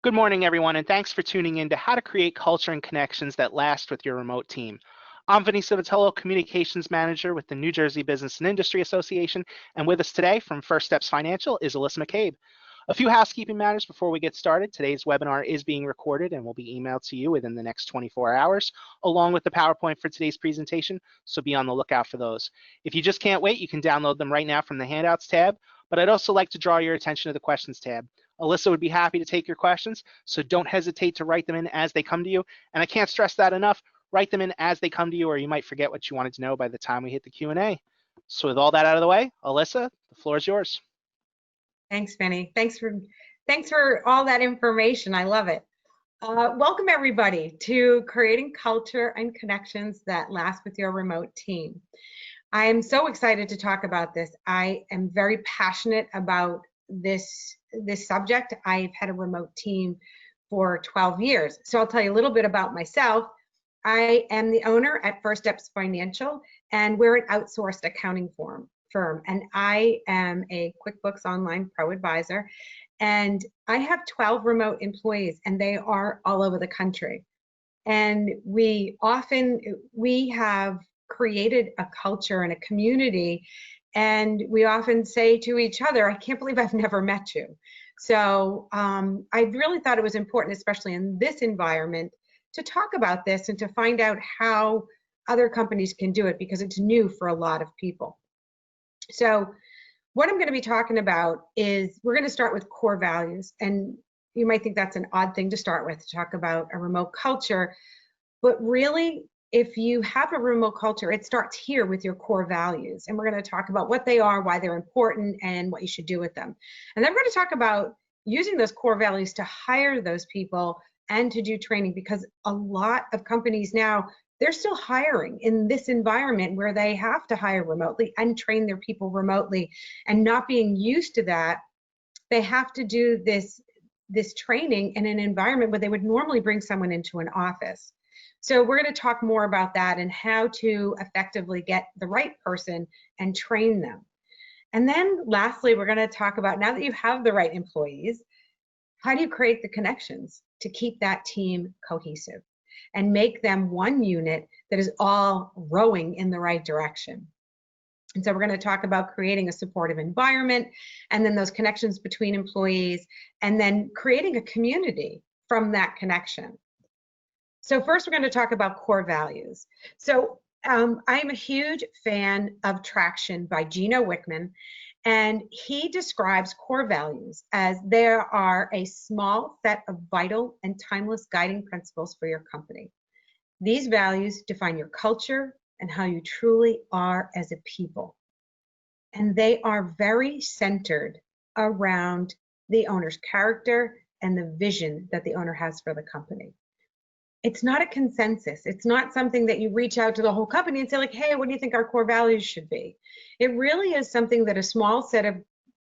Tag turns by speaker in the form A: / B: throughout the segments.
A: Good morning, everyone, and thanks for tuning in to How to Create Culture and Connections That Last with Your Remote Team. I'm Vinny Civitello, Communications Manager with the New Jersey Business and Industry Association, and with us today from First Steps Financial is Alisa McCabe. A few housekeeping matters before we get started. Today's webinar is being recorded and will be emailed to you within the next 24 hours, along with the PowerPoint for today's presentation, so be on the lookout for those. If you just can't wait, you can download them right now from the Handouts tab, but I'd also like to draw your attention to the Questions tab. Alisa would be happy to take your questions, so don't hesitate to write them in as they come to you. And I can't stress that enough, write them in as they come to you, or you might forget what you wanted to know by the time we hit the Q&A. So with all that out of the way, Alisa, the floor is yours.
B: Thanks, Benny. Thanks for all that information. I love it. Welcome everybody to Creating Culture and Connections That Last with Your Remote Team. I am so excited to talk about this. I am very passionate about this subject. I've had a remote team for 12 years. So I'll tell you a little bit about myself. I am the owner at First Steps Financial, and we're an outsourced accounting firm. And I am a QuickBooks Online Pro Advisor. And I have 12 remote employees, and they are all over the country. And we have created a culture and a community, and we often say to each other, I can't believe I've never met you. So I really thought it was important, especially in this environment, to talk about this and to find out how other companies can do it, because it's new for a lot of people. So what I'm going to be talking about is we're going to start with core values. And you might think that's an odd thing to start with, to talk about a remote culture. But really, if you have a remote culture, it starts here with your core values. And we're going to talk about what they are, why they're important, and what you should do with them. And then we're going to talk about using those core values to hire those people and to do training, because a lot of companies now, they're still hiring in this environment where they have to hire remotely and train their people remotely, and not being used to that. They have to do this training in an environment where they would normally bring someone into an office. So we're going to talk more about that and how to effectively get the right person and train them. And then lastly, we're going to talk about, now that you have the right employees, how do you create the connections to keep that team cohesive and make them one unit that is all rowing in the right direction? And so we're going to talk about creating a supportive environment, and then those connections between employees, and then creating a community from that connection. So first, we're going to talk about core values. So I'm a huge fan of Traction by Gino Wickman, and he describes core values as there are a small set of vital and timeless guiding principles for your company. These values define your culture and how you truly are as a people. And they are very centered around the owner's character and the vision that the owner has for the company. It's not a consensus. It's not something that you reach out to the whole company and say, like, hey, what do you think our core values should be? It really is something that a small set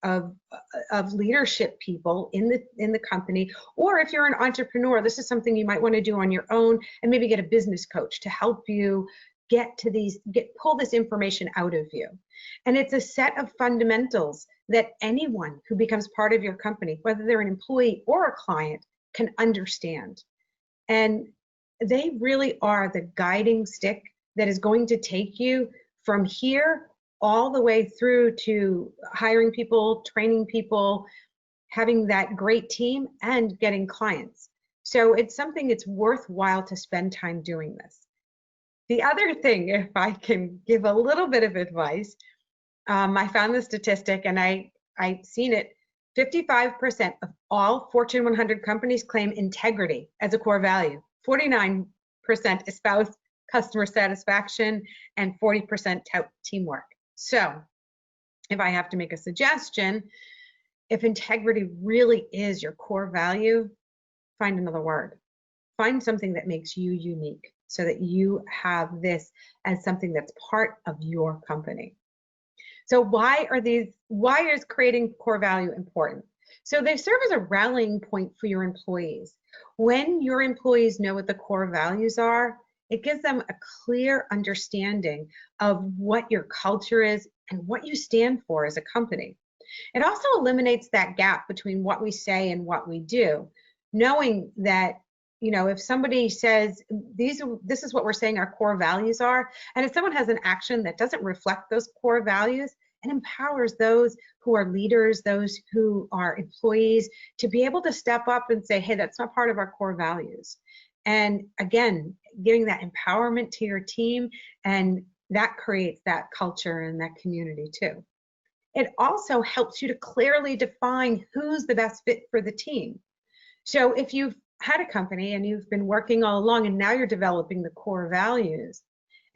B: of leadership people in the company, or if you're an entrepreneur, this is something you might want to do on your own, and maybe get a business coach to help you pull this information out of you. And it's a set of fundamentals that anyone who becomes part of your company, whether they're an employee or a client, can understand. And they really are the guiding stick that is going to take you from here all the way through to hiring people, training people, having that great team, and getting clients. So it's something it's worthwhile to spend time doing this. The other thing, if I can give a little bit of advice, I found the statistic, and I've seen it, 55% of all Fortune 100 companies claim integrity as a core value. 49% espouse customer satisfaction, and 40% tout teamwork. So if I have to make a suggestion, if integrity really is your core value, find another word. Find something that makes you unique so that you have this as something that's part of your company. So why is creating core value important? So they serve as a rallying point for your employees. When your employees know what the core values are, it gives them a clear understanding of what your culture is and what you stand for as a company. It also eliminates that gap between what we say and what we do. knowing that, if somebody says this is what we're saying our core values are, and if someone has an action that doesn't reflect those core values, it empowers those who are leaders, those who are employees, to be able to step up and say, hey, that's not part of our core values. And again, giving that empowerment to your team, and that creates that culture and that community too. It also helps you to clearly define who's the best fit for the team. So if you've had a company and you've been working all along and now you're developing the core values,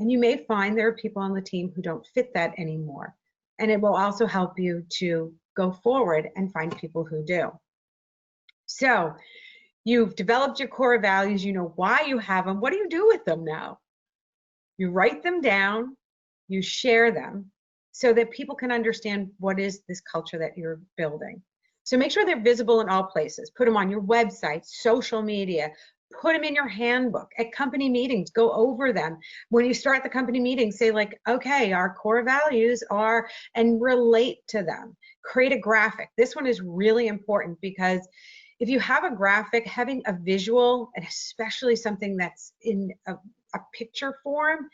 B: and you may find there are people on the team who don't fit that anymore. And it will also help you to go forward and find people who do. So you've developed your core values, you know why you have them. What do you do with them now? You write them down, you share them so that people can understand what is this culture that you're building. So make sure they're visible in all places. Put them on your website, social media, put them in your handbook. At company meetings, go over them. When you start the company meeting, say like, okay, our core values are, and relate to them. Create a graphic. This one is really important because if you have a graphic, having a visual, and especially something that's in a picture form,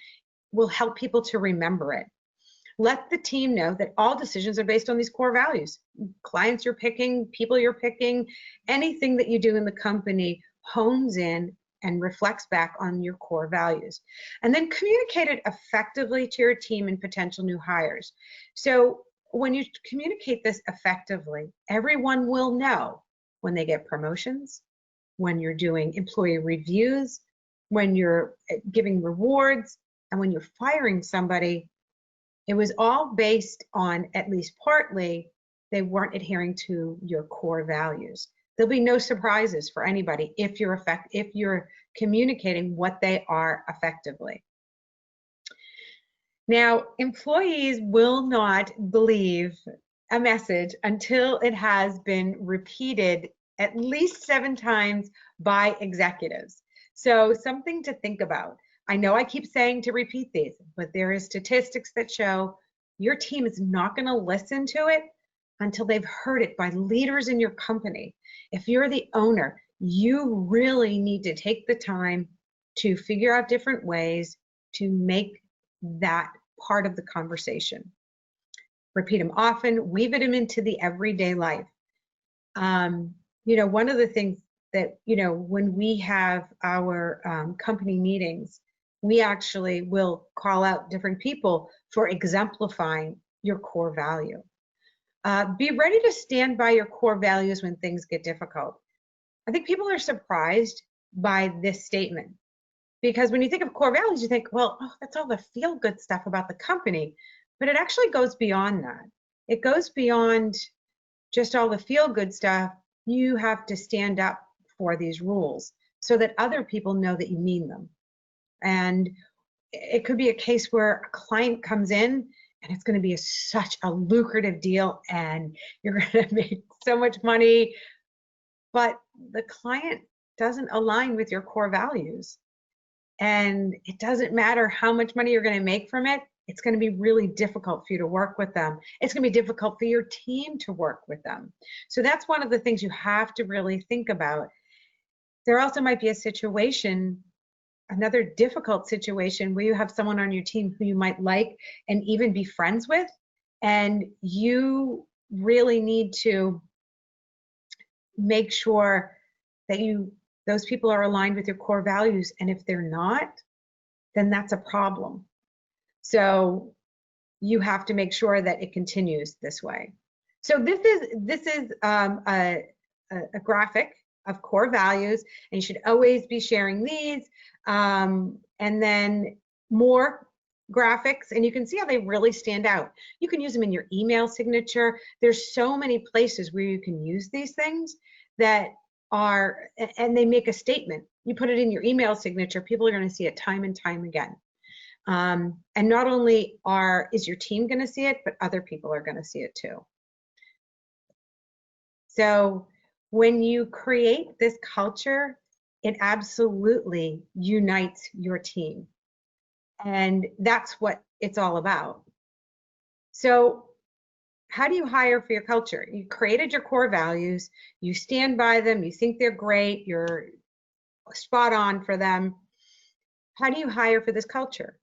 B: will help people to remember it. Let the team know that all decisions are based on these core values. Clients you're picking, people you're picking, anything that you do in the company hones in and reflects back on your core values. And then communicate it effectively to your team and potential new hires. So when you communicate this effectively, everyone will know when they get promotions, when you're doing employee reviews, when you're giving rewards, and when you're firing somebody. It was all based on, at least partly, they weren't adhering to your core values. There'll be no surprises for anybody if you're communicating what they are effectively. Now, employees will not believe a message until it has been repeated at least 7 times by executives. So something to think about. I know I keep saying to repeat these, but there is statistics that show your team is not going to listen to it until they've heard it by leaders in your company. If you're the owner, you really need to take the time to figure out different ways to make that part of the conversation. Repeat them often, weave them into the everyday life. One of the things that, when we have our company meetings, we actually will call out different people for exemplifying your core value. Be ready to stand by your core values when things get difficult. I think people are surprised by this statement because when you think of core values, you think, well, that's all the feel-good stuff about the company, but it actually goes beyond that. It goes beyond just all the feel-good stuff. You have to stand up for these rules so that other people know that you mean them. And it could be a case where a client comes in and it's going to be such a lucrative deal and you're going to make so much money, but the client doesn't align with your core values. And it doesn't matter how much money you're going to make from it, it's going to be really difficult for you to work with them. It's going to be difficult for your team to work with them. So that's one of the things you have to really think about. There also might be a situation, another difficult situation, where you have someone on your team who you might like and even be friends with, and you really need to make sure that those people are aligned with your core values, and if they're not, then that's a problem. So you have to make sure that it continues this way. So this is a graphic of core values, and you should always be sharing these. And then more graphics, and you can see how they really stand out. You can use them in your email signature. There's so many places where you can use these things that are, and they make a statement. You put it in your email signature, people are going to see it time and time again. And not only is your team going to see it, but other people are going to see it too. So when you create this culture, it absolutely unites your team. And that's what it's all about. So how do you hire for your culture? You created your core values, you stand by them, you think they're great, you're spot on for them. How do you hire for this culture?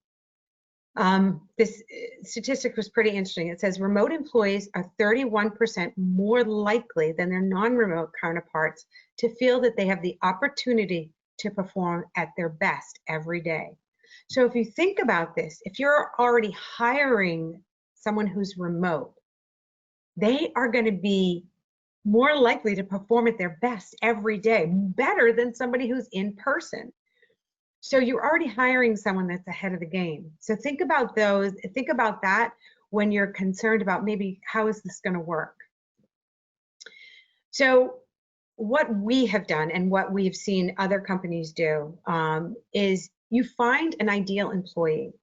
B: This statistic was pretty interesting. It says remote employees are 31% more likely than their non-remote counterparts to feel that they have the opportunity to perform at their best every day. So if you think about this, if you're already hiring someone who's remote, they are going to be more likely to perform at their best every day, better than somebody who's in person. So you're already hiring someone that's ahead of the game. So think about that when you're concerned about maybe how is this going to work. So what we have done and what we've seen other companies do is you find an ideal employee.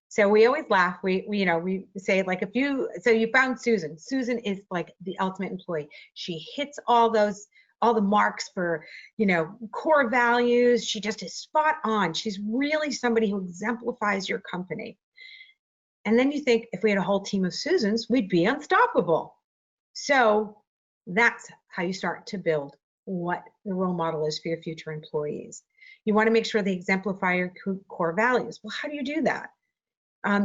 B: So we always laugh. We say, like, you found Susan. Susan is like the ultimate employee. She hits all the marks for, core values. She just is spot on. She's really somebody who exemplifies your company. And then you think, if we had a whole team of Susans, we'd be unstoppable. So that's how you start to build what the role model is for your future employees. You want to make sure they exemplify your core values. Well, how do you do that?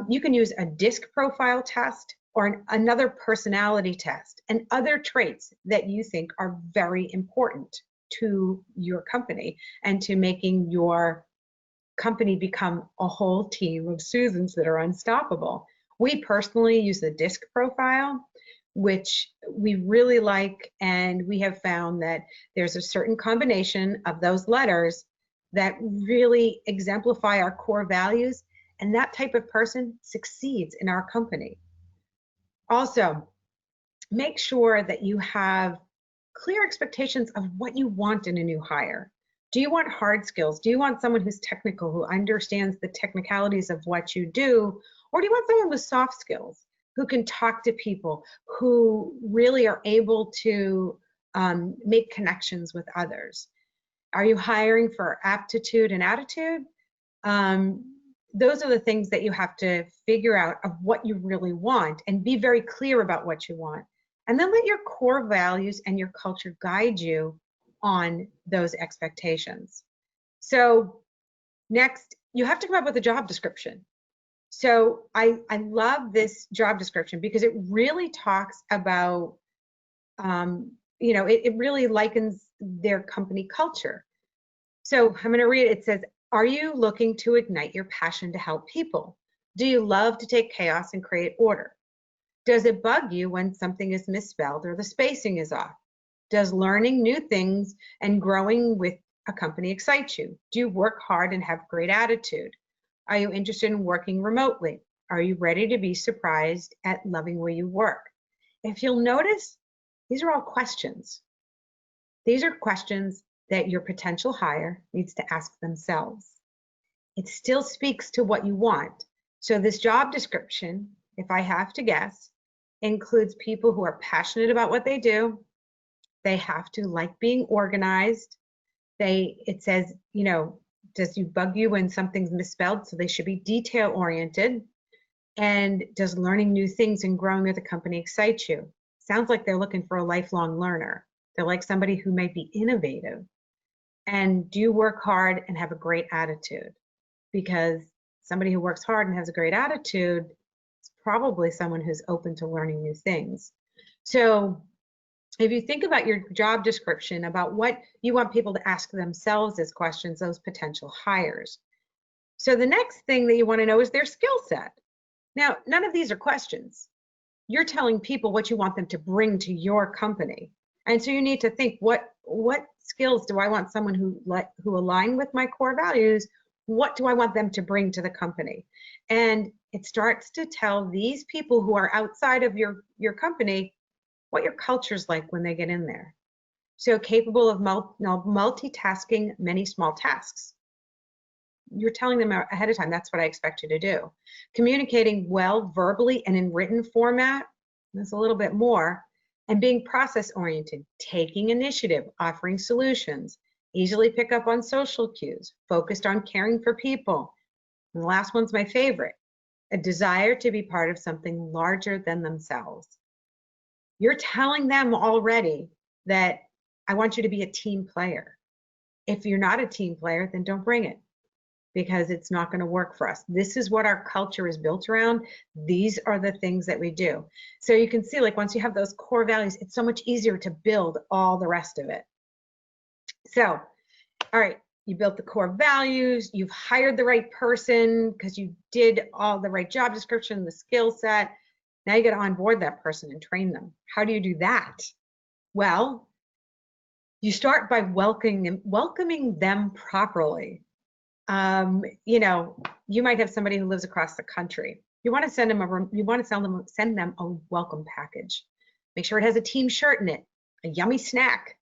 B: You can use a DISC profile test or another personality test and other traits that you think are very important to your company and to making your company become a whole team of Susans that are unstoppable. We personally use the DISC profile, which we really like, and we have found that there's a certain combination of those letters that really exemplify our core values, and that type of person succeeds in our company. Also, make sure that you have clear expectations of what you want in a new hire. Do you want hard skills? Do you want someone who's technical, who understands the technicalities of what you do? Or do you want someone with soft skills, who can talk to people, who really are able to make connections with others? Are you hiring for aptitude and attitude? Those are the things that you have to figure out of what you really want and be very clear about what you want. And then let your core values and your culture guide you on those expectations. So next, you have to come up with a job description. So I love this job description because it really talks about, it really likens their company culture. So I'm going to read it. It says, are you looking to ignite your passion to help people? Do you love to take chaos and create order? Does it bug you when something is misspelled or the spacing is off? Does learning new things and growing with a company excite you? Do you work hard and have great attitude? Are you interested in working remotely? Are you ready to be surprised at loving where you work? If you'll notice, these are all questions. These are questions that your potential hire needs to ask themselves. It still speaks to what you want. So this job description, if I have to guess, includes people who are passionate about what they do. They have to like being organized. It says, does it bug you when something's misspelled? So they should be detail oriented. And does learning new things and growing with a company excite you? Sounds like they're looking for a lifelong learner. They're like somebody who may be innovative. And do you work hard and have a great attitude? Because somebody who works hard and has a great attitude is probably someone who's open to learning new things. So if you think about your job description, about what you want people to ask themselves as questions, those potential hires. So the next thing that you want to know is their skill set. Now, none of these are questions. You're telling people what you want them to bring to your company. And so you need to think, what skills do I want someone who align with my core values? What do I want them to bring to the company? And it starts to tell these people who are outside of your company what your culture's like when they get in there. So capable of multitasking many small tasks. You're telling them ahead of time, that's what I expect you to do. Communicating well verbally and in written format, that's a little bit more. And being process oriented, taking initiative, offering solutions, easily pick up on social cues, focused on caring for people. And the last one's my favorite, a desire to be part of something larger than themselves. You're telling them already that I want you to be a team player. If you're not a team player, then don't bring it, because it's not going to work for us. This is what our culture is built around. These are the things that we do. So you can see, like, once you have those core values, it's so much easier to build all the rest of it. So, all right, you built the core values, you've hired the right person because you did all the right job description, the skill set. Now you got to onboard that person and train them. How do you do that? Well, you start by welcoming them properly. You know, you might have somebody who lives across the country. You want to send them send them a welcome package. Make sure it has a team shirt in it, a yummy snack.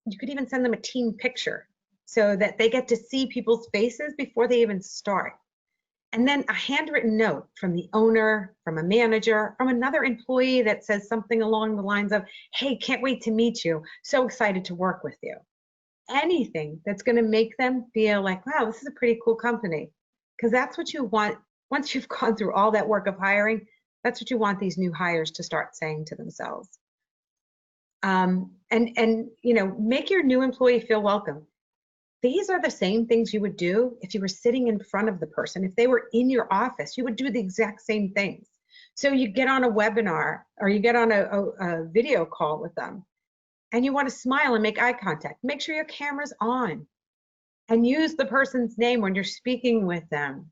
B: You could even send them a team picture so that they get to see people's faces before they even start. And then a handwritten note from the owner, from a manager, from another employee that says something along the lines of, hey, can't wait to meet you. So excited to work with you. Anything that's going to make them feel like, wow, this is a pretty cool company. Because that's what you want. Once you've gone through all that work of hiring, that's what you want these new hires to start saying to themselves. And you know, make your new employee feel welcome. These are the same things you would do if you were sitting in front of the person. If they were in your office, you would do the exact same things. So you get on a webinar or you get on a video call with them and you want to smile and make eye contact. Make sure your camera's on and use the person's name when you're speaking with them.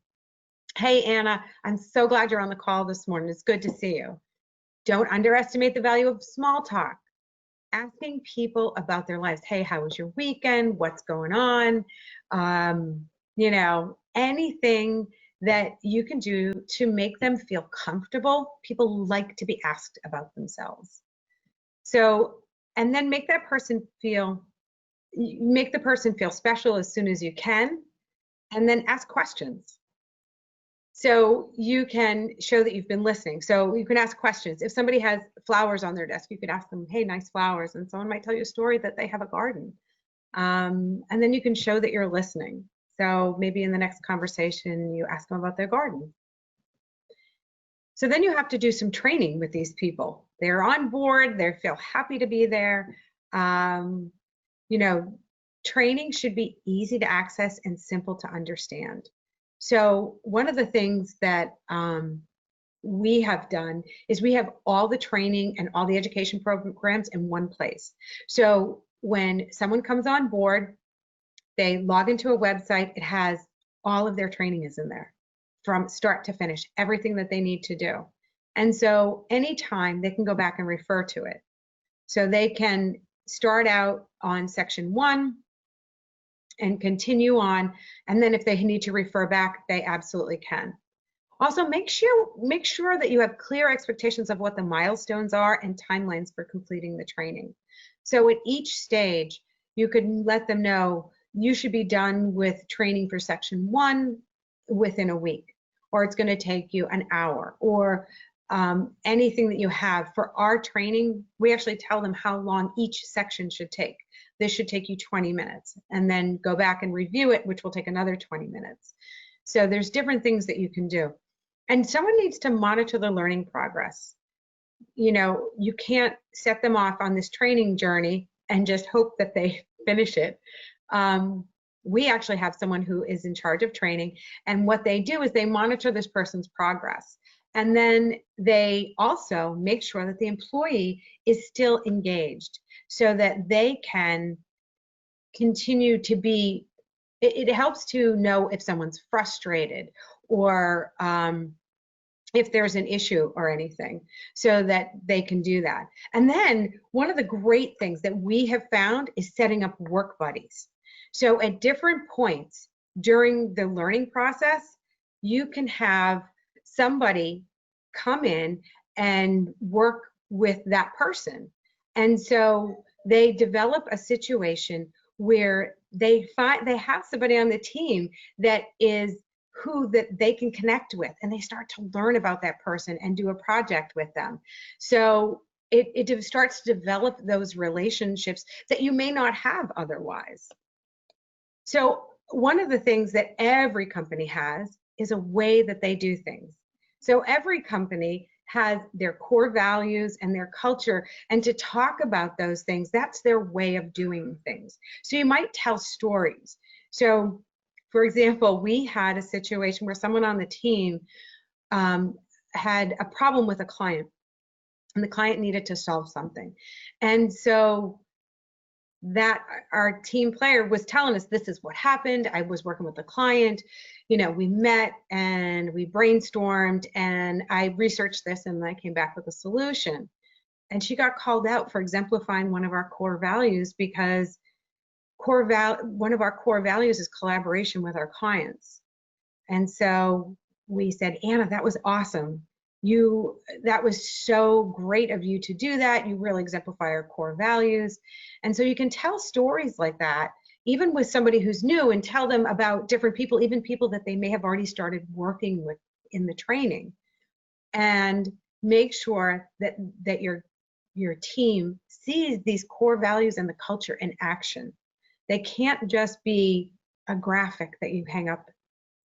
B: Hey, Anna, I'm so glad you're on the call this morning. It's good to see you. Don't underestimate the value of small talk. Asking people about their lives. Hey, how was your weekend? What's going on? You know, anything that you can do to make them feel comfortable. People like to be asked about themselves. So, and then make the person feel special as soon as you can, and then ask questions. So you can show that you've been listening. So you can ask questions. If somebody has flowers on their desk, you could ask them, hey, nice flowers. And someone might tell you a story that they have a garden. And then you can show that you're listening. So maybe in the next conversation, you ask them about their garden. So then you have to do some training with these people. They're on board, they feel happy to be there. You know, training should be easy to access and simple to understand. So one of the things that we have done is we have all the training and all the education programs in one place. So when someone comes on board, they log into a website, it has all of their training is in there from start to finish, everything that they need to do. And so anytime they can go back and refer to it. So they can start out on section 1 and continue on, and then if they need to refer back, they absolutely can. Also, make sure that you have clear expectations of what the milestones are and timelines for completing the training. So at each stage, you could let them know you should be done with training for section 1 within a week, or it's going to take you an hour, or anything that you have. For our training, we actually tell them how long each section should take. This should take you 20 minutes, and then go back and review it, which will take another 20 minutes. So there's different things that you can do. And someone needs to monitor the learning progress. You know, you can't set them off on this training journey and just hope that they finish it. We actually have someone who is in charge of training, and what they do is they monitor this person's progress. And then they also make sure that the employee is still engaged so that they can continue to be, it helps to know if someone's frustrated or if there's an issue or anything, so that they can do that. And then one of the great things that we have found is setting up work buddies. So at different points during the learning process, you can have somebody come in and work with that person. And so they develop a situation where they have somebody on the team that is who that they can connect with, and they start to learn about that person and do a project with them. So it starts to develop those relationships that you may not have otherwise. So one of the things that every company has is a way that they do things. So every company has their core values and their culture, and to talk about those things, that's their way of doing things. So you might tell stories. So for example, we had a situation where someone on the team had a problem with a client, and the client needed to solve something. And so that our team player was telling us, this is what happened. I was working with the client, we met and we brainstormed and I researched this and I came back with a solution. And she got called out for exemplifying one of our core values, because one of our core values is collaboration with our clients. And so we said, Anna, that was awesome. That was so great of you to do that. You really exemplify our core values. And so you can tell stories like that, even with somebody who's new, and tell them about different people, even people that they may have already started working with in the training, and make sure that your team sees these core values and the culture in action. They can't just be a graphic that you hang up,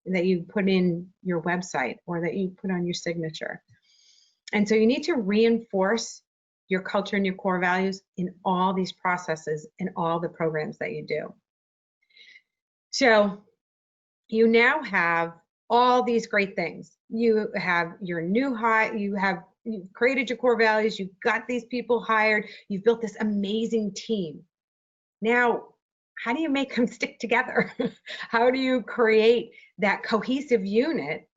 B: that you put in your website or that you put on your signature. And so you need to reinforce your culture and your core values in all these processes and all the programs that you do. So you now have all these great things. You have your new hire, you've created your core values, you've got these people hired, you've built this amazing team. Now, how do you make them stick together? How do you create that cohesive unit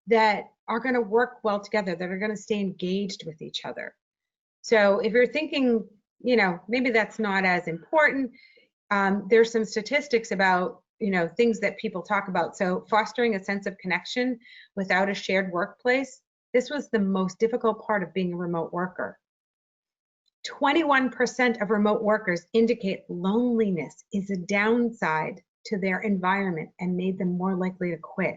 B: that are going to work well together, that are going to stay engaged with each other? So if you're thinking, maybe that's not as important, there's some statistics about, things that people talk about. So fostering a sense of connection without a shared workplace, this was the most difficult part of being a remote worker. 21% of remote workers indicate loneliness is a downside to their environment and made them more likely to quit.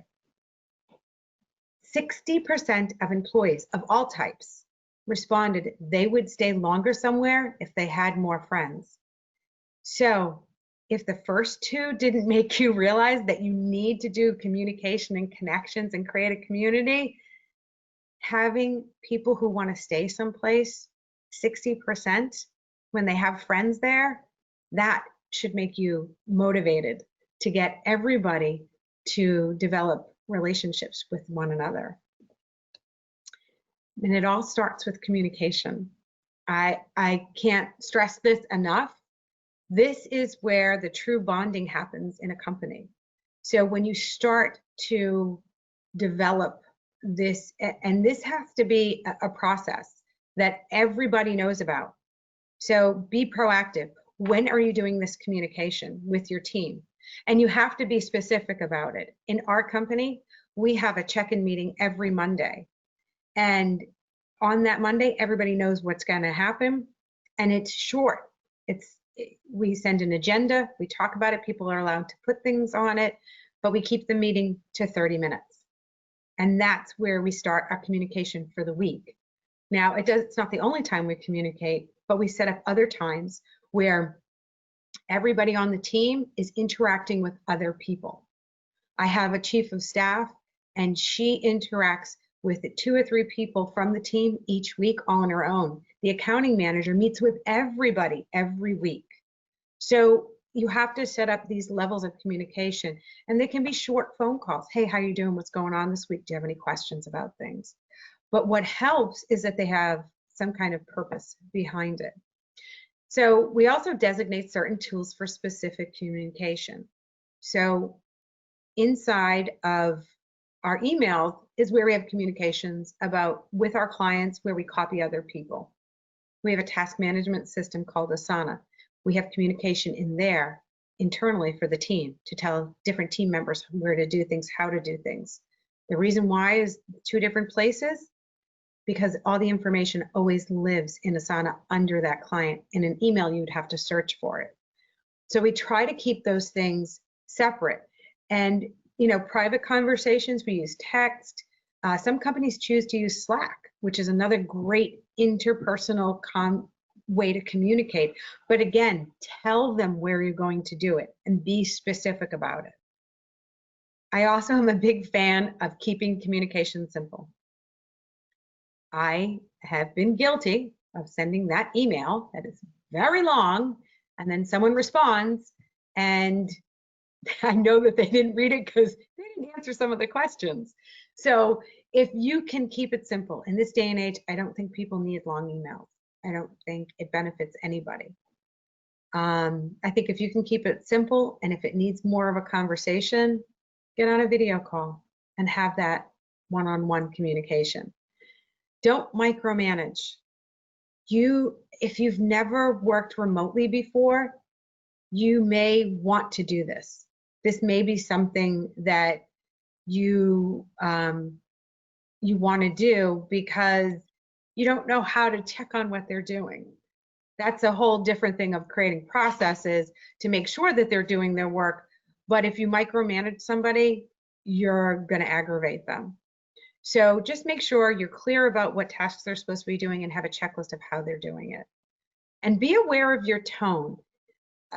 B: 60% of employees of all types responded they would stay longer somewhere if they had more friends. So if the first two didn't make you realize that you need to do communication and connections and create a community, having people who want to stay someplace 60% when they have friends there, that should make you motivated to get everybody to develop relationships with one another. And it all starts with communication. I can't stress this enough. This is where the true bonding happens in a company. So when you start to develop this, and this has to be a process that everybody knows about. So be proactive. When are you doing this communication with your team? And you have to be specific about it. In our company, we have a check-in meeting every Monday. And on that Monday, everybody knows what's going to happen. And it's short. We send an agenda, we talk about it, people are allowed to put things on it, but we keep the meeting to 30 minutes. And that's where we start our communication for the week. Now, it's not the only time we communicate, but we set up other times where everybody on the team is interacting with other people. I have a chief of staff, and she interacts with 2 or 3 people from the team each week on her own. The accounting manager meets with everybody every week. So you have to set up these levels of communication, and they can be short phone calls. Hey, how you doing? What's going on this week? Do you have any questions about things? But what helps is that they have some kind of purpose behind it. So we also designate certain tools for specific communication. So inside of our emails is where we have communications with our clients, where we copy other people. We have a task management system called Asana. We have communication in there internally for the team to tell different team members where to do things, how to do things. The reason why is 2 different places, because all the information always lives in Asana under that client. In an email, you'd have to search for it. So we try to keep those things separate. And private conversations, we use text. Some companies choose to use Slack, which is another great interpersonal way to communicate. But again, tell them where you're going to do it and be specific about it. I also am a big fan of keeping communication simple. I have been guilty of sending that email that is very long, and then someone responds, and I know that they didn't read it because they didn't answer some of the questions. So if you can keep it simple, in this day and age, I don't think people need long emails. I don't think it benefits anybody. I think if you can keep it simple, and if it needs more of a conversation, get on a video call and have that one-on-one communication. Don't micromanage. If you've never worked remotely before, you may want to do this. This may be something that you want to do because you don't know how to check on what they're doing. That's a whole different thing of creating processes to make sure that they're doing their work. But if you micromanage somebody, you're going to aggravate them. So just make sure you're clear about what tasks they're supposed to be doing and have a checklist of how they're doing it. And be aware of your tone.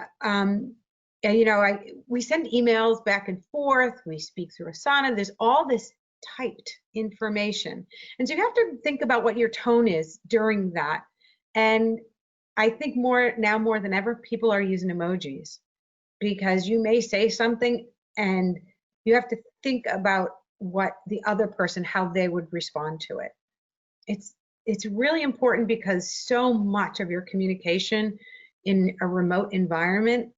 B: We send emails back and forth. We speak through Asana. There's all this typed information. And so you have to think about what your tone is during that. And I think now more than ever, people are using emojis, because you may say something and you have to think about what the other person, how they would respond to it. It's really important, because so much of your communication in a remote environment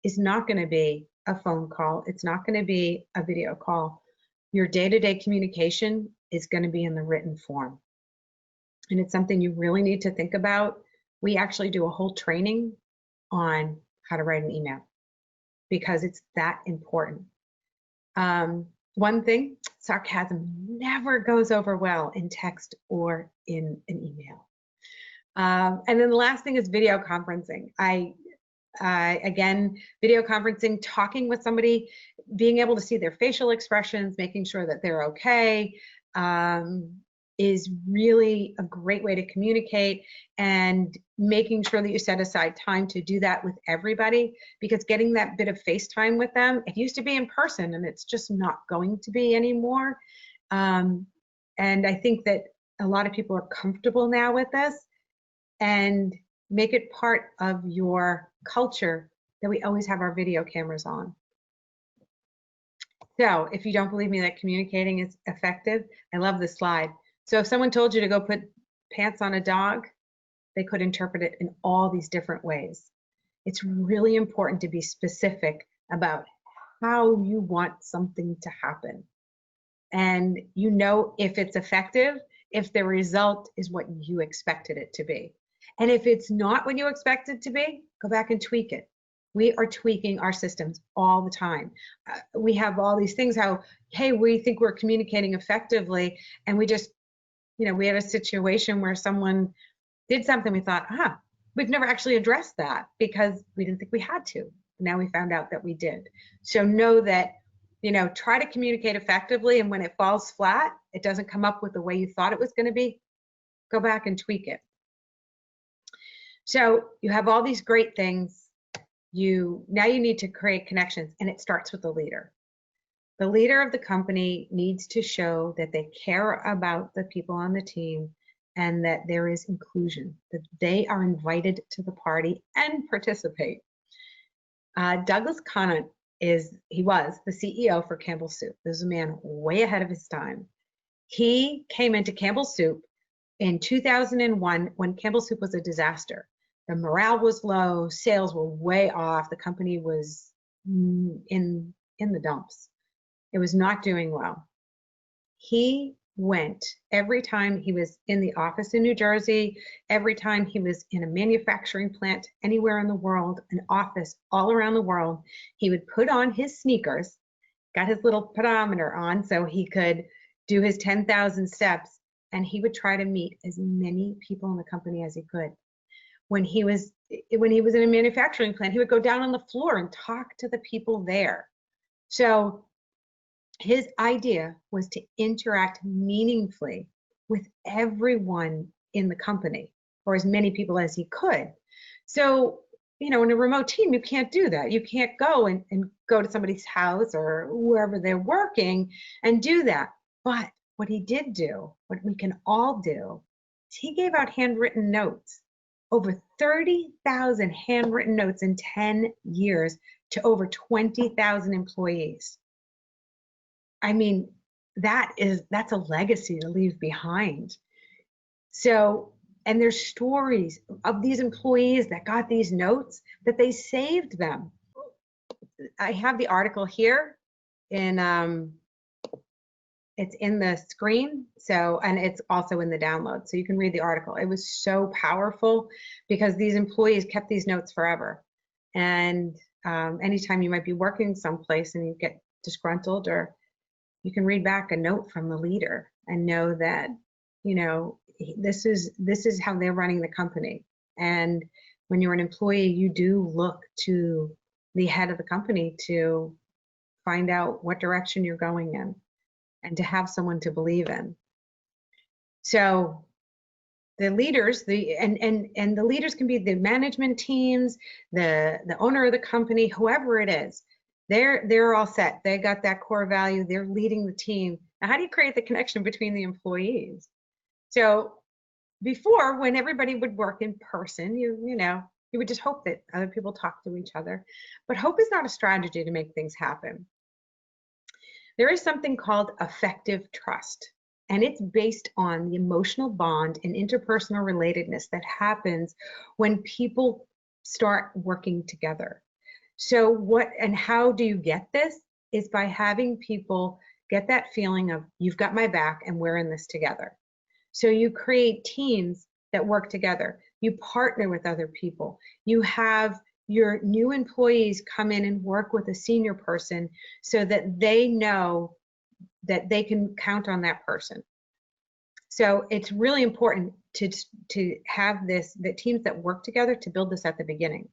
B: is not going to be a phone call. It's not going to be a video call. Your day-to-day communication is going to be in the written form. And it's something you really need to think about. We actually do a whole training on how to write an email, because it's that important. One thing, sarcasm never goes over well in text or in an email. And then the last thing is video conferencing. Again, video conferencing, talking with somebody, being able to see their facial expressions, making sure that they're okay, is really a great way to communicate, and making sure that you set aside time to do that with everybody, because getting that bit of FaceTime with them, it used to be in person and it's just not going to be anymore. And I think that a lot of people are comfortable now with this, and make it part of your culture that we always have our video cameras on. So if you don't believe me that communicating is effective, I love this slide. So if someone told you to go put pants on a dog, they could interpret it in all these different ways. It's really important to be specific about how you want something to happen. And you know if it's effective, if the result is what you expected it to be. And if it's not what you expect it to be, go back and tweak it. We are tweaking our systems all the time. We have all these things hey, we think we're communicating effectively, and we just, we had a situation where someone did something, we thought, we've never actually addressed that because we didn't think we had to. Now we found out that we did. So know that, try to communicate effectively, and when it falls flat, it doesn't come up with the way you thought it was going to be, go back and tweak it. So you have all these great things. Now you need to create connections, and it starts with the leader. The leader of the company needs to show that they care about the people on the team, and that there is inclusion, that they are invited to the party and participate. Douglas Conant was the CEO for Campbell Soup. This is a man way ahead of his time. He came into Campbell Soup in 2001 when Campbell Soup was a disaster. The morale was low, sales were way off, the company was in the dumps. It was not doing well. He went every time he was in the office in New Jersey, every time he was in a manufacturing plant anywhere in the world, an office all around the world, he would put on his sneakers, got his little pedometer on so he could do his 10,000 steps, and he would try to meet as many people in the company as he could. When he was in a manufacturing plant, he would go down on the floor and talk to the people there. So his idea was to interact meaningfully with everyone in the company, or as many people as he could. So, in a remote team, you can't do that. You can't go and go to somebody's house or wherever they're working and do that. But what he did do, what we can all do, is he gave out handwritten notes, over 30,000 handwritten notes in 10 years to over 20,000 employees. I mean, that's a legacy to leave behind. So, and there's stories of these employees that got these notes, that they saved them. I have the article here in, it's in the screen, so, and it's also in the download, so you can read the article. It was so powerful because these employees kept these notes forever. And anytime you might be working someplace and you get disgruntled, or you can read back a note from the leader and know that, you know, this is how they're running the company. And when you're an employee, you do look to the head of the company to find out what direction you're going in and to have someone to believe in. So the leaders, and the leaders can be the management teams, the owner of the company, whoever it is. They're all set. They got that core value. They're leading the team. Now, how do you create the connection between the employees? So before, when everybody would work in person, you know, you would just hope that other people talk to each other. But hope is not a strategy to make things happen. There is something called effective trust, and it's based on the emotional bond and interpersonal relatedness that happens when people start working together. So what and how do you get this? Is by having people get that feeling of, you've got my back and we're in this together. So you create teams that work together. You partner with other people. You have your new employees come in and work with a senior person so that they know that they can count on that person. So it's really important to have this, the teams that work together, to build this at the beginning.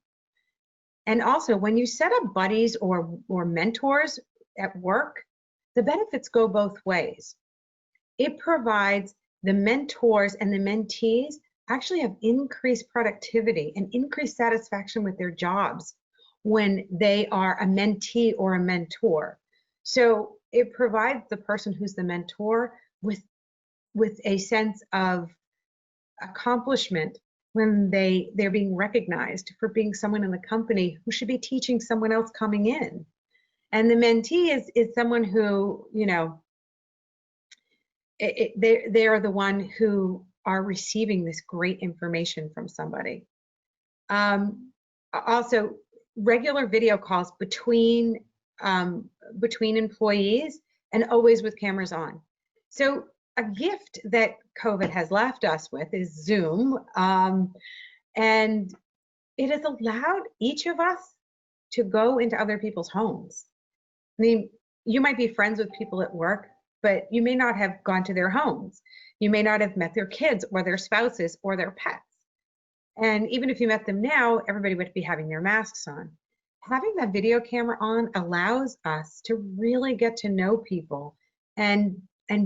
B: And also, when you set up buddies or mentors at work, the benefits go both ways. It provides the mentors and the mentees actually have increased productivity and increased satisfaction with their jobs when they are a mentee or a mentor. So it provides the person who's the mentor with a sense of accomplishment when they're being recognized for being someone in the company who should be teaching someone else coming in. And the mentee is someone who, you know, they are the one who are receiving this great information from somebody. Also, regular video calls between employees, and always with cameras on. So a gift that COVID has left us with is Zoom, and it has allowed each of us to go into other people's homes. I mean, you might be friends with people at work, but you may not have gone to their homes. You may not have met their kids or their spouses or their pets. And even if you met them now, everybody would be having their masks on. Having that video camera on allows us to really get to know people and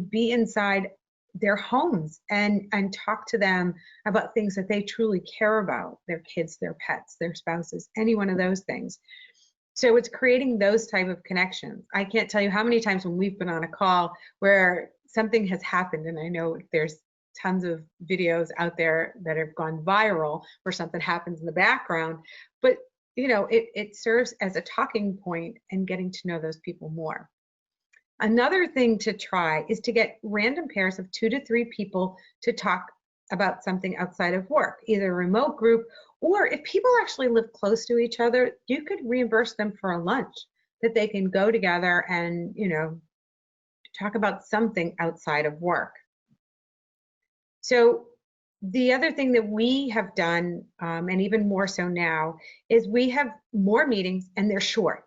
B: be inside their homes and talk to them about things that they truly care about, their kids, their pets, their spouses, any one of those things. So it's creating those type of connections. I can't tell you how many times when we've been on a call where something has happened, and I know there's tons of videos out there that have gone viral where something happens in the background, but you know, it serves as a talking point and getting to know those people more. Another thing to try is to get random pairs of 2 to 3 people to talk about something outside of work, either a remote group, or if people actually live close to each other, you could reimburse them for a lunch that they can go together and, you know, talk about something outside of work. So the other thing that we have done, and even more so now, is we have more meetings, and they're short,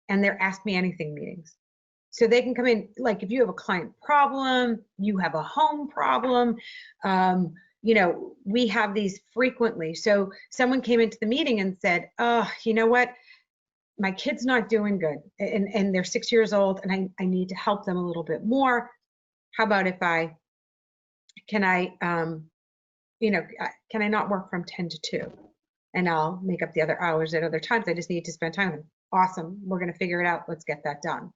B: and they're Ask Me Anything meetings. So they can come in, like if you have a client problem, you have a home problem, you know, we have these frequently. So someone came into the meeting and said, oh, you know what, my kid's not doing good, and they're 6 years old, and I need to help them a little bit more. How about if you know, can I not work from 10 to 2? And I'll make up the other hours at other times. I just need to spend time with them. Awesome, we're gonna figure it out, let's get that done.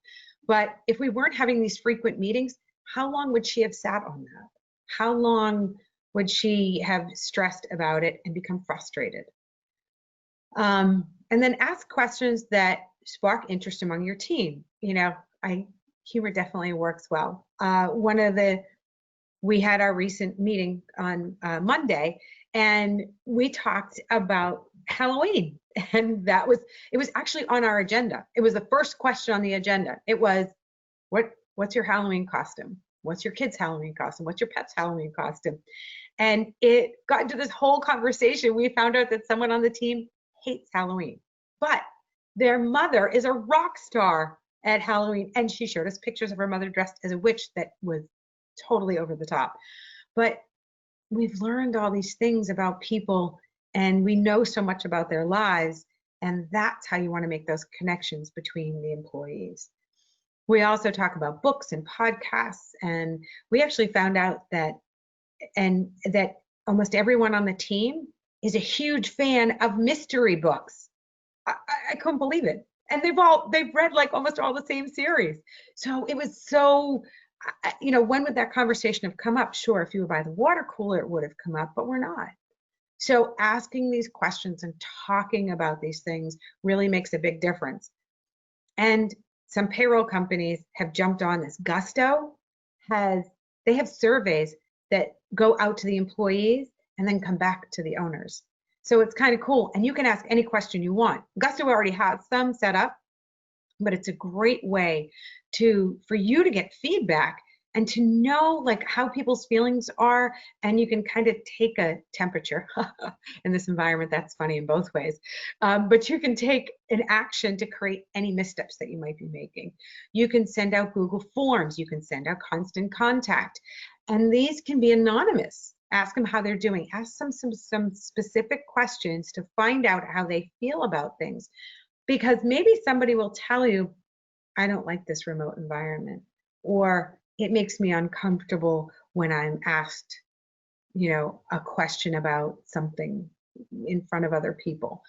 B: But if we weren't having these frequent meetings, how long would she have sat on that? How long would she have stressed about it and become frustrated? And then ask questions that spark interest among your team. Humor definitely works well. We had our recent meeting on Monday, and we talked about Halloween, and it was actually on our agenda. It was the first question on the agenda. It was, what's your Halloween costume? What's your kid's Halloween costume? What's your pet's Halloween costume? And it got into this whole conversation. We found out that someone on the team hates Halloween, but their mother is a rock star at Halloween, and she showed us pictures of her mother dressed as a witch that was totally over the top. But we've learned all these things about people, and we know so much about their lives, and that's how you want to make those connections between the employees. We also talk about books and podcasts, and we actually found out that almost everyone on the team is a huge fan of mystery books. I couldn't believe it. And they've read like almost all the same series. So it was so, when would that conversation have come up? Sure, if you were by the water cooler, it would have come up, but we're not. So asking these questions and talking about these things really makes a big difference. And some payroll companies have jumped on this. Gusto they have surveys that go out to the employees and then come back to the owners. So it's kind of cool. And you can ask any question you want. Gusto already has some set up, but it's a great way for you to get feedback and to know like how people's feelings are, and you can kind of take a temperature in this environment. That's funny in both ways, but you can take an action to create any missteps that you might be making. You can send out Google Forms, you can send out constant contact, and these can be anonymous. Ask them how they're doing. Ask them some specific questions to find out how they feel about things, because maybe somebody will tell you, I don't like this remote environment, or it makes me uncomfortable when I'm asked, a question about something in front of other people.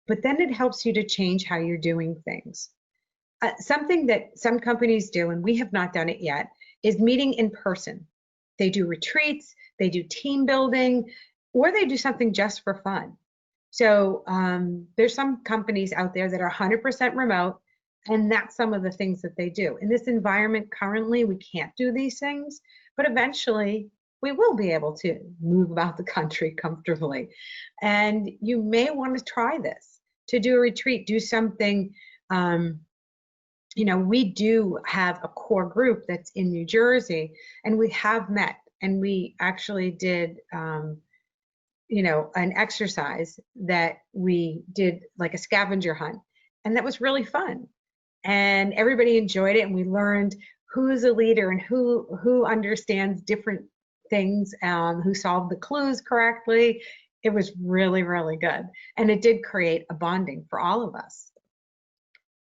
B: But then it helps you to change how you're doing things. Something that some companies do, and we have not done it yet, is meeting in person. They do retreats, they do team building, or they do something just for fun. So there's some companies out there that are 100% remote, and that's some of the things that they do. In this environment currently, we can't do these things, but eventually we will be able to move about the country comfortably. And you may want to try this, to do a retreat, do something. We do have a core group that's in New Jersey, and we have met, and we actually did an exercise that we did, like a scavenger hunt, and that was really fun. And everybody enjoyed it, and we learned who's a leader and who understands different things, who solved the clues correctly. It was really, really good, and it did create a bonding for all of us.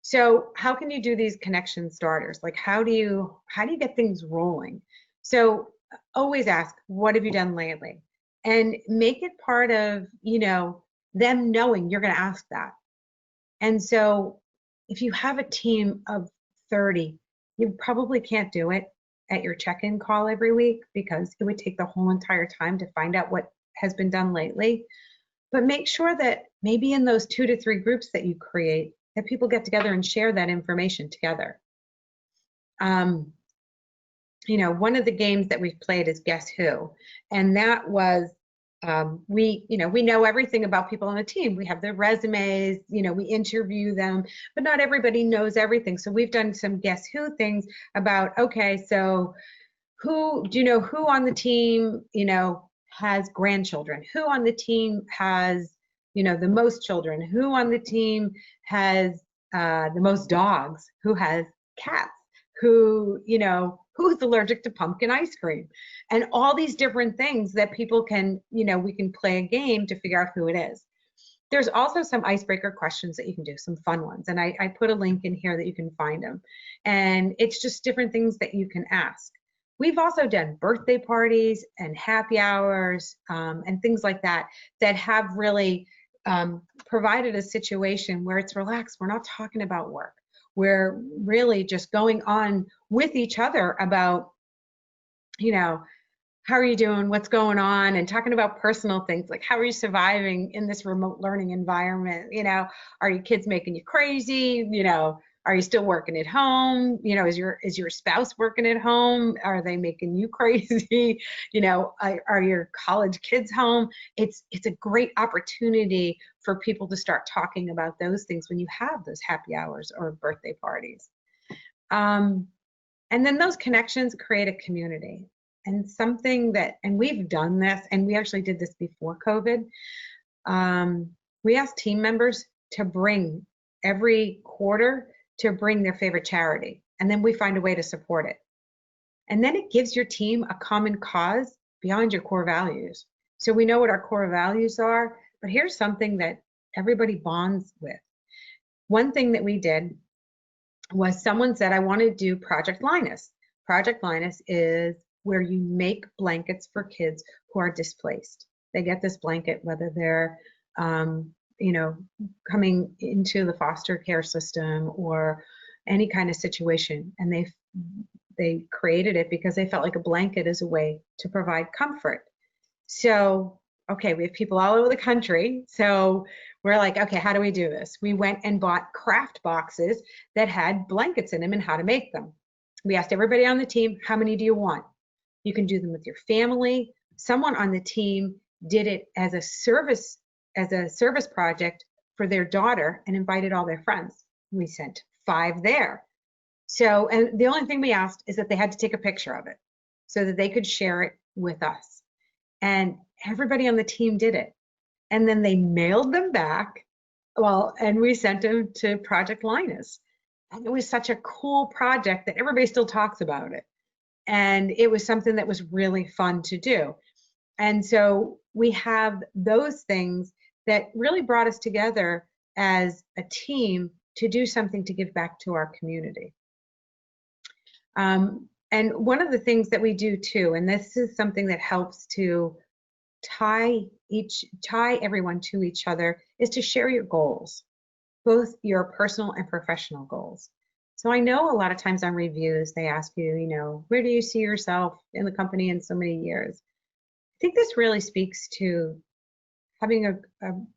B: So how can you do these connection starters? Like, how do you get things rolling? So always ask, what have you done lately? And make it part of, them knowing you're going to ask that. And so if you have a team of 30, you probably can't do it at your check-in call every week, because it would take the whole entire time to find out what has been done lately. But make sure that maybe in those 2 to 3 groups that you create, that people get together and share that information together. One of the games that we've played is Guess Who, and that was we know everything about people on the team. We have their resumes, we interview them, but not everybody knows everything. So we've done some Guess Who things about, okay, so who on the team, has grandchildren? Who on the team has, the most children? Who on the team has the most dogs? Who has cats? Who's allergic to pumpkin ice cream? And all these different things that people can, we can play a game to figure out who it is. There's also some icebreaker questions that you can do, some fun ones. And I put a link in here that you can find them. And it's just different things that you can ask. We've also done birthday parties and happy hours and things like that have really provided a situation where it's relaxed. We're not talking about work. We're really just going on with each other about you know, how are you doing? What's going on? And talking about personal things like how are you surviving in this remote learning environment? Are your kids making you crazy? Are you still working at home? Is your spouse working at home? Are they making you crazy? Are your college kids home? It's a great opportunity for people to start talking about those things when you have those happy hours or birthday parties. And then those connections create a community. And we've done this, and we actually did this before COVID. We asked team members to bring every quarter to bring their favorite charity, and then we find a way to support it. And then it gives your team a common cause beyond your core values. So we know what our core values are, but here's something that everybody bonds with. One thing that we did was someone said, I want to do Project Linus. Project Linus is where you make blankets for kids who are displaced. They get this blanket, whether they're, coming into the foster care system or any kind of situation. And they created it because they felt like a blanket is a way to provide comfort. So, okay, we have people all over the country. So we're like, okay, how do we do this? We went and bought craft boxes that had blankets in them and how to make them. We asked everybody on the team, how many do you want? You can do them with your family. Someone on the team did it as a service project for their daughter and invited all their friends. We sent 5 there. So, and the only thing we asked is that they had to take a picture of it so that they could share it with us. And everybody on the team did it. And then they mailed them back. And we sent them to Project Linus. And it was such a cool project that everybody still talks about it. And it was something that was really fun to do. And so we have those things that really brought us together as a team to do something to give back to our community. And one of the things that we do too, and this is something that helps to tie everyone to each other, is to share your goals, both your personal and professional goals. So I know a lot of times on reviews, they ask you, where do you see yourself in the company in so many years? I think this really speaks to having a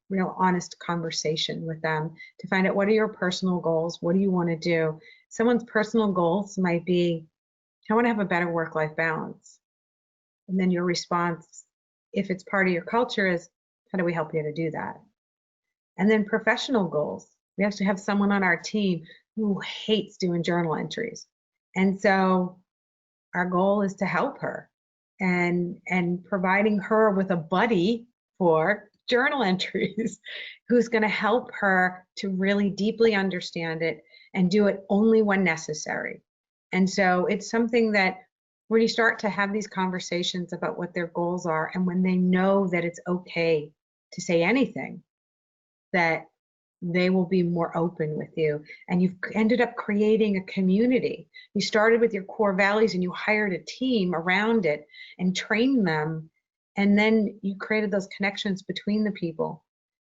B: real honest conversation with them to find out what are your personal goals? What do you want to do? Someone's personal goals might be, I want to have a better work-life balance. And then your response, if it's part of your culture, is how do we help you to do that? And then professional goals. We actually have someone on our team who hates doing journal entries. And so our goal is to help her and providing her with a buddy for journal entries who's going to help her to really deeply understand it and do it only when necessary. And so it's something that when you start to have these conversations about what their goals are, and when they know that it's okay to say anything, that they will be more open with you. And you've ended up creating a community. You started with your core values and you hired a team around it and trained them. And then you created those connections between the people.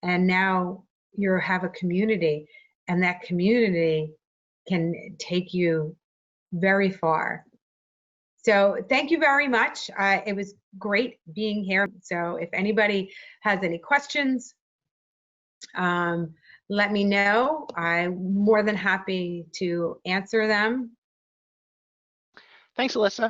B: And now you have a community, and that community can take you very far. So thank you very much. It was great being here. So if anybody has any questions, let me know. I'm more than happy to answer them.
A: Thanks, Alisa.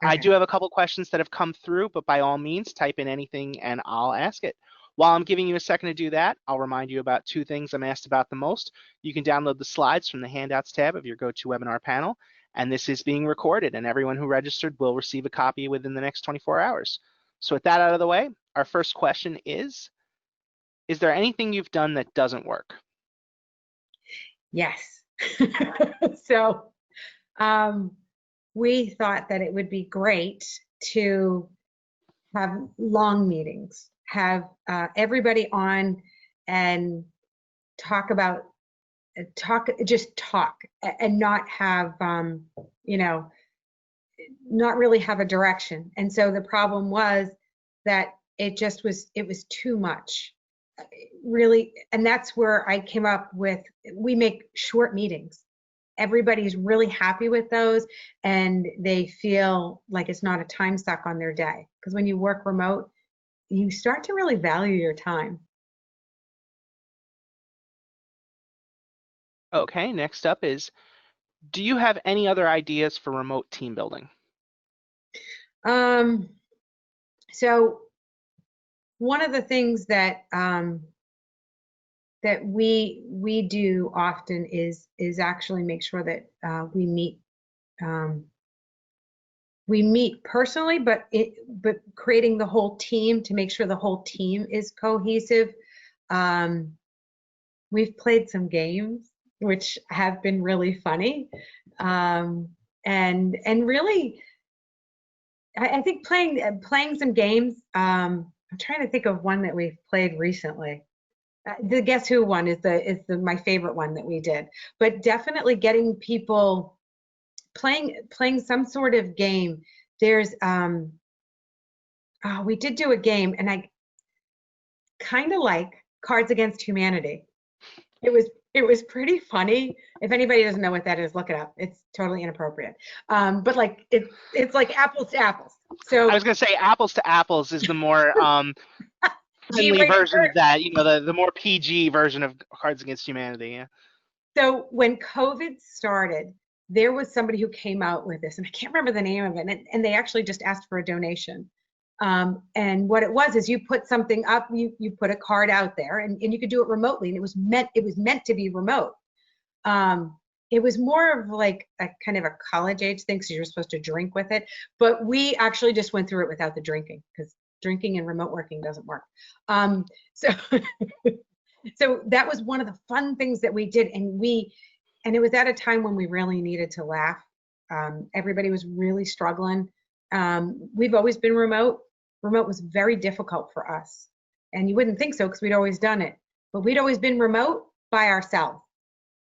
B: Okay.
A: I do have a couple questions that have come through, but by all means, type in anything and I'll ask it. While I'm giving you a second to do that, I'll remind you about 2 things I'm asked about the most. You can download the slides from the Handouts tab of your GoToWebinar panel, and this is being recorded, and everyone who registered will receive a copy within the next 24 hours. So with that out of the way, our first question is there anything you've done that doesn't work?
B: Yes. So we thought that it would be great to have long meetings, have everybody on and talk and not have, not really have a direction. And so the problem was that it was too much. Really, and that's where I came up with, we make short meetings everybody's really happy with those, and they feel like it's not a time suck on their day. Because when you work remote, you start to really value your time.
A: Okay, next up is, do you have any other ideas for remote team building?
B: So one of the things that that we do often is actually make sure that we meet personally, but creating the whole team to make sure the whole team is cohesive. We've played some games which have been really funny, and really, I think playing some games. I'm trying to think of one that we've played recently. The Guess Who one is my favorite one that we did. But definitely getting people playing some sort of game. There's we did do a game, and I kind of like Cards Against Humanity. It was pretty funny. If anybody doesn't know what that is, look it up. It's totally inappropriate. But like it's like apples to apples. So
A: I was going to say apples to apples is the more friendly version of that. You know, the more PG version of Cards Against Humanity. Yeah.
B: So when COVID started, there was somebody who came out with this, and I can't remember the name of it, and they actually just asked for a donation. And what it was is you put something up, you put a card out there, and you could do it remotely, and it was meant to be remote. It was more of like a kind of a college age thing, so you're supposed to drink with it. But we actually just went through it without the drinking, because drinking and remote working doesn't work. So so that was one of the fun things that we did, and it was at a time when we really needed to laugh. Everybody was really struggling. We've always been remote. Remote was very difficult for us, and you wouldn't think so because we'd always done it, but we'd always been remote by ourselves.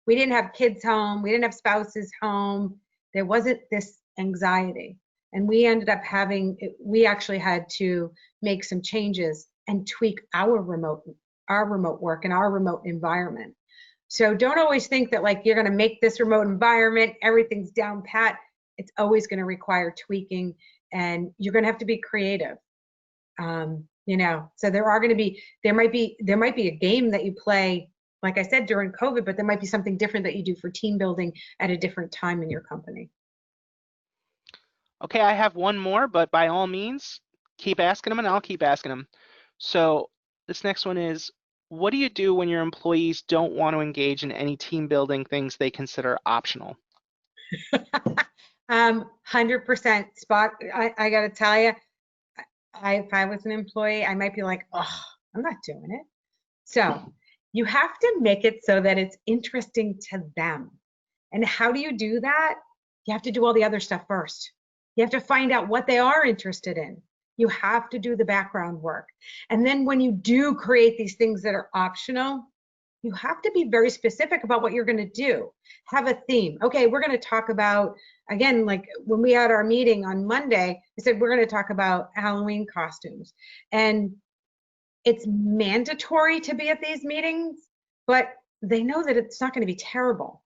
B: We didn't have kids home, we didn't have spouses home. There wasn't this anxiety, and we ended up we actually had to make some changes and tweak our remote work and our remote environment. So don't always think that like you're going to make this remote environment, everything's down pat. It's always going to require tweaking, and you're going to have to be creative. You know, so there might be a game that you play, like I said, during COVID, but there might be something different that you do for team building at a different time in your company.
A: Okay, I have one more, but by all means, keep asking them and I'll keep asking them. So this next one is, what do you do when your employees don't want to engage in any team building things they consider optional?
B: 100% spot. I got to tell you, if I was an employee, I might be like, oh, I'm not doing it. So you have to make it so that it's interesting to them. And how do you do that? You have to do all the other stuff first. You have to find out what they are interested in. You have to do the background work. And then when you do create these things that are optional, you have to be very specific about what you're going to do. Have a theme. Okay, we're going to talk about, again, like when we had our meeting on Monday, I said we're going to talk about Halloween costumes. And it's mandatory to be at these meetings, but they know that it's not going to be terrible.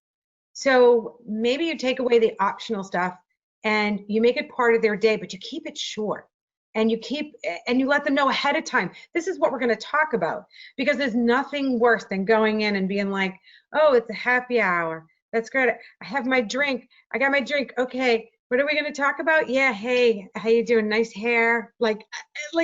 B: So maybe you take away the optional stuff and you make it part of their day, but you keep it short. And you let them know ahead of time, this is what we're going to talk about, because there's nothing worse than going in and being like, oh, it's a happy hour. That's great. I have my drink. I got my drink. Okay, what are we going to talk about? Yeah, hey, how you doing? Nice hair. Like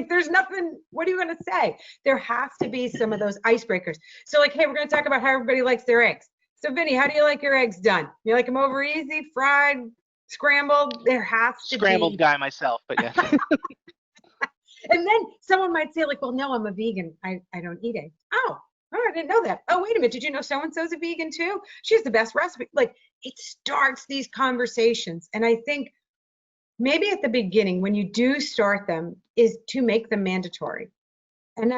B: there's nothing. What are you going to say? There has to be some of those icebreakers. So like, hey, we're going to talk about how everybody likes their eggs. So Vinny, how do you like your eggs done? You like them over easy, fried, scrambled? There has to be.
A: Scrambled guy myself, but yeah.
B: And then someone might say like, well, no, I'm a vegan. I don't eat eggs. Oh, I didn't know that. Oh, wait a minute. Did you know so-and-so's a vegan too? She has the best recipe. Like it starts these conversations. And I think maybe at the beginning, when you do start them, is to make them mandatory. And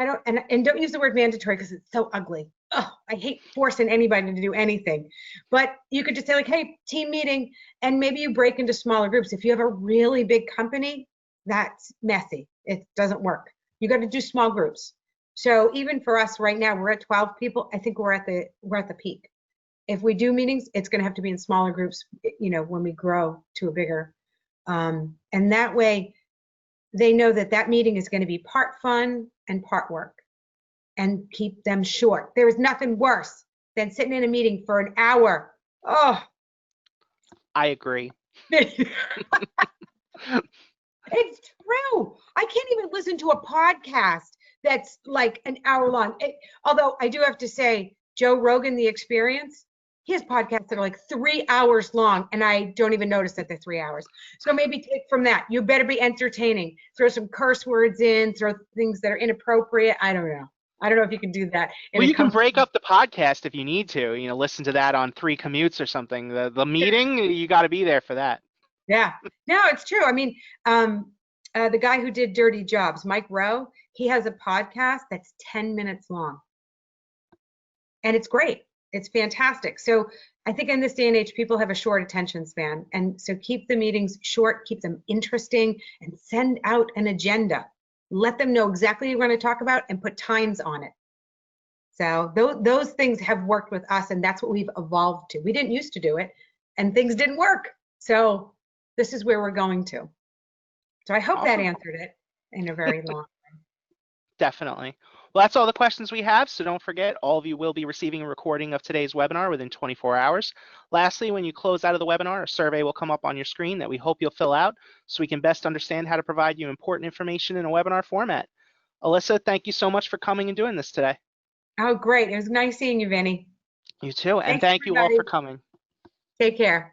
B: don't use the word mandatory because it's so ugly. Oh, I hate forcing anybody to do anything. But you could just say like, hey, team meeting, and maybe you break into smaller groups. If you have a really big company, that's messy. It doesn't work. You got to do small groups. So even for us right now, we're at 12 people. I think we're at the peak. if we do meetings, it's going to have to be in smaller groups, you know, when we grow to a bigger, and that way they know that that meeting is going to be part fun and part work, and keep them short. There is nothing worse than sitting in a meeting for an hour. Oh,
A: I agree.
B: it's true. I can't even listen to a podcast that's like an hour long. Although I do have to say, Joe Rogan, The Experience, he has podcasts that are like 3 hours long, and I don't even notice that they're 3 hours. So maybe take from that. You better be entertaining. Throw some curse words in, throw things that are inappropriate. I don't know. I don't know if you can do that.
A: Well, you can break up the podcast if you need to, you know, listen to that on 3 commutes or something. The meeting, you got to be there for that.
B: Yeah, no, it's true. I mean, the guy who did Dirty Jobs, Mike Rowe, he has a podcast that's 10 minutes long. And it's great. It's fantastic. So I think in this day and age, people have a short attention span. And so keep the meetings short, keep them interesting, and send out an agenda. Let them know exactly what you're going to talk about and put times on it. So those things have worked with us, and that's what we've evolved to. We didn't used to do it, and things didn't work. So this is where we're going to. So I hope that answered it in a very long way.
A: Definitely. Well, that's all the questions we have, so don't forget, all of you will be receiving a recording of today's webinar within 24 hours. Lastly, when you close out of the webinar, a survey will come up on your screen that we hope you'll fill out so we can best understand how to provide you important information in a webinar format. Alisa, thank you so much for coming and doing this today.
B: Oh, great. It was nice seeing you, Vinny.
A: You too, and
B: Thanks,
A: thank you all
B: everybody.
A: for coming.
B: Take care.